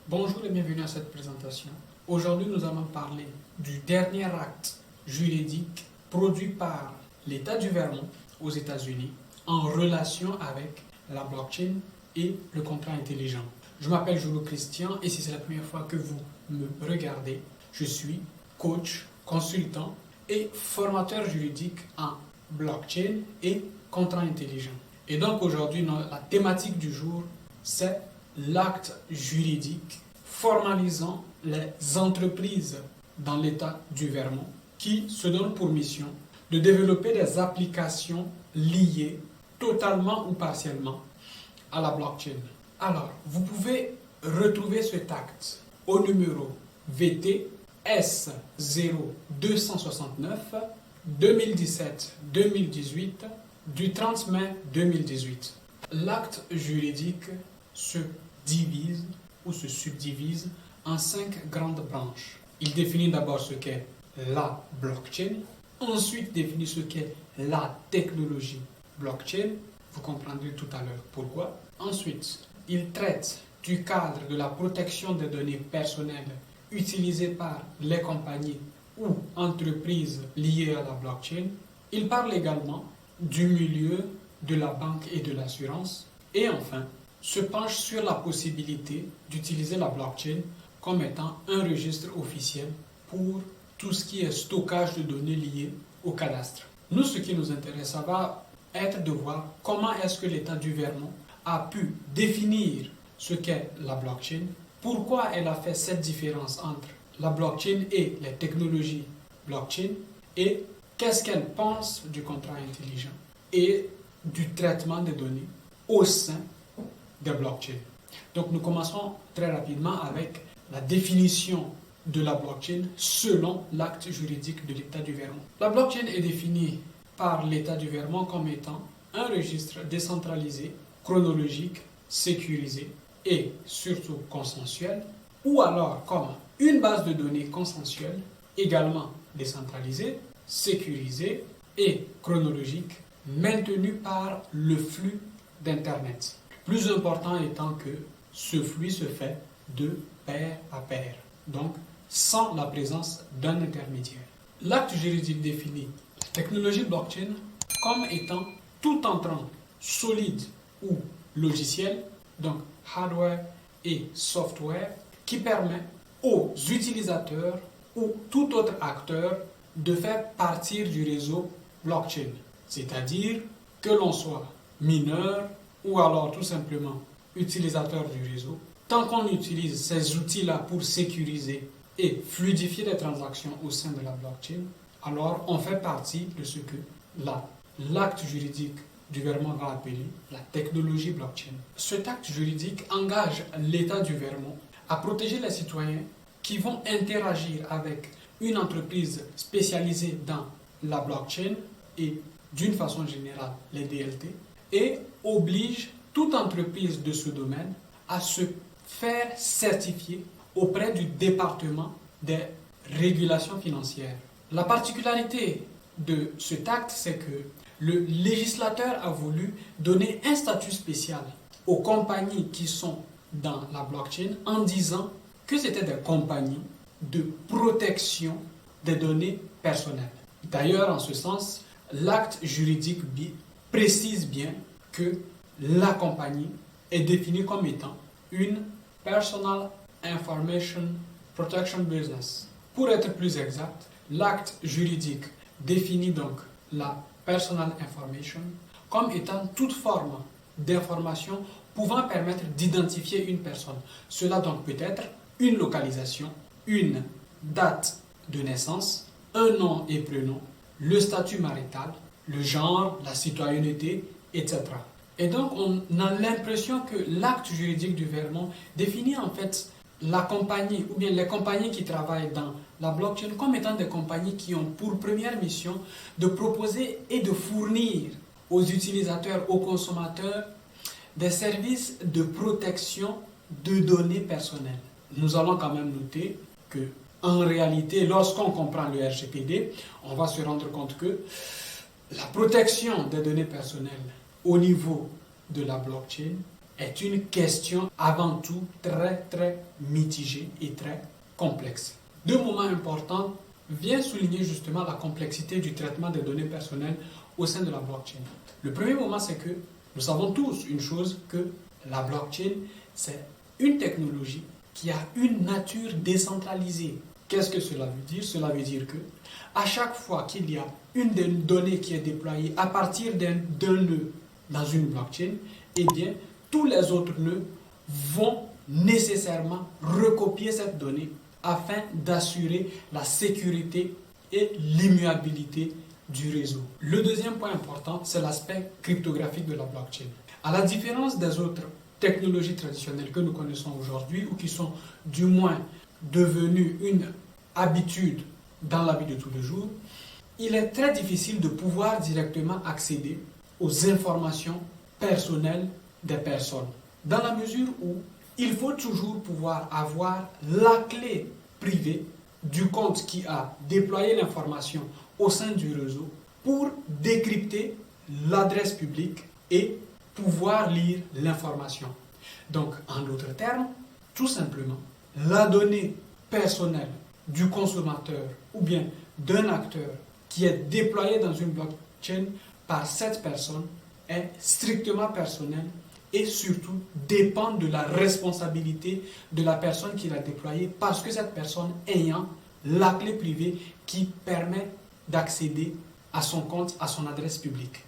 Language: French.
Bonjour et bienvenue à cette présentation. Aujourd'hui, nous allons parler du dernier acte juridique produit par l'État du Vermont aux États-Unis en relation avec la blockchain et le contrat intelligent. Je m'appelle Jolo Christian et si c'est la première fois que vous me regardez, je suis coach, consultant et formateur juridique en blockchain et contrat intelligent. Et donc aujourd'hui, la thématique du jour, c'est l'acte juridique formalisant les entreprises dans l'État du Vermont qui se donne pour mission de développer des applications liées totalement ou partiellement à la blockchain. Alors, vous pouvez retrouver cet acte au numéro VT S0269 2017-2018 du 30 mai 2018. L'acte juridique se divise ou se subdivise en 5 grandes branches. Il définit d'abord ce qu'est la blockchain, ensuite définit ce qu'est la technologie blockchain, vous comprendrez tout à l'heure pourquoi. Ensuite, il traite du cadre de la protection des données personnelles utilisées par les compagnies ou entreprises liées à la blockchain. Il parle également du milieu de la banque et de l'assurance. Et enfin, se penche sur la possibilité d'utiliser la blockchain comme étant un registre officiel pour tout ce qui est stockage de données liées au cadastre. Nous, ce qui nous intéresse, ça va être de voir comment est-ce que l'État du Vermont a pu définir ce qu'est la blockchain, pourquoi elle a fait cette différence entre la blockchain et les technologies blockchain, et qu'est-ce qu'elle pense du contrat intelligent et du traitement des données au sein des blockchains. Donc nous commençons très rapidement avec la définition de la blockchain selon l'acte juridique de l'État du Vermont. La blockchain est définie par l'État du Vermont comme étant un registre décentralisé, chronologique, sécurisé et surtout consensuel, ou alors comme une base de données consensuelle, également décentralisée, sécurisée et chronologique, maintenue par le flux d'Internet. Plus important étant que ce flux se fait de pair à pair, donc sans la présence d'un intermédiaire. L'acte juridique définit la technologie blockchain comme étant tout entrant solide ou logiciel, donc hardware et software, qui permet aux utilisateurs ou tout autre acteur de faire partir du réseau blockchain, c'est-à-dire que l'on soit mineur ou alors tout simplement utilisateur du réseau. Tant qu'on utilise ces outils-là pour sécuriser et fluidifier les transactions au sein de la blockchain, alors on fait partie de ce que l'acte juridique du Vermont va appeler la technologie blockchain. Cet acte juridique engage l'État du Vermont à protéger les citoyens qui vont interagir avec une entreprise spécialisée dans la blockchain et d'une façon générale les DLT, et oblige toute entreprise de ce domaine à se faire certifier auprès du département des régulations financières. La particularité de cet acte, c'est que le législateur a voulu donner un statut spécial aux compagnies qui sont dans la blockchain en disant que c'était des compagnies de protection des données personnelles. D'ailleurs, en ce sens, l'acte juridique précise bien que la compagnie est définie comme étant une Personal Information Protection Business. Pour être plus exact, l'acte juridique définit donc la Personal Information comme étant toute forme d'information pouvant permettre d'identifier une personne. Cela donc peut être une localisation, une date de naissance, un nom et prénom, le statut marital, le genre, la citoyenneté, etc. Et donc on a l'impression que l'acte juridique du Vermont définit en fait la compagnie ou bien les compagnies qui travaillent dans la blockchain comme étant des compagnies qui ont pour première mission de proposer et de fournir aux utilisateurs, aux consommateurs, des services de protection de données personnelles. Nous allons quand même noter que, en réalité, lorsqu'on comprend le RGPD, on va se rendre compte que la protection des données personnelles au niveau de la blockchain est une question avant tout très mitigée et très complexe. Deux moments importants viennent souligner justement la complexité du traitement des données personnelles au sein de la blockchain. Le premier moment, c'est que nous savons tous une chose, que la blockchain, c'est une technologie qui a une nature décentralisée. Qu'est-ce que cela veut dire? Cela veut dire que à chaque fois qu'il y a une donnée qui est déployée à partir d'un nœud dans une blockchain, eh bien, tous les autres nœuds vont nécessairement recopier cette donnée afin d'assurer la sécurité et l'immuabilité du réseau. Le deuxième point important, c'est l'aspect cryptographique de la blockchain. À la différence des autres technologies traditionnelles que nous connaissons aujourd'hui ou qui sont du moins devenues une habitude dans la vie de tous les jours, il est très difficile de pouvoir directement accéder aux informations personnelles des personnes. Dans la mesure où il faut toujours pouvoir avoir la clé privée du compte qui a déployé l'information au sein du réseau pour décrypter l'adresse publique et pouvoir lire l'information. Donc, en d'autres termes, tout simplement, la donnée personnelle du consommateur ou bien d'un acteur qui est déployé dans une blockchain par cette personne est strictement personnelle et surtout dépend de la responsabilité de la personne qui l'a déployée parce que cette personne ayant la clé privée qui permet d'accéder à son compte, à son adresse publique.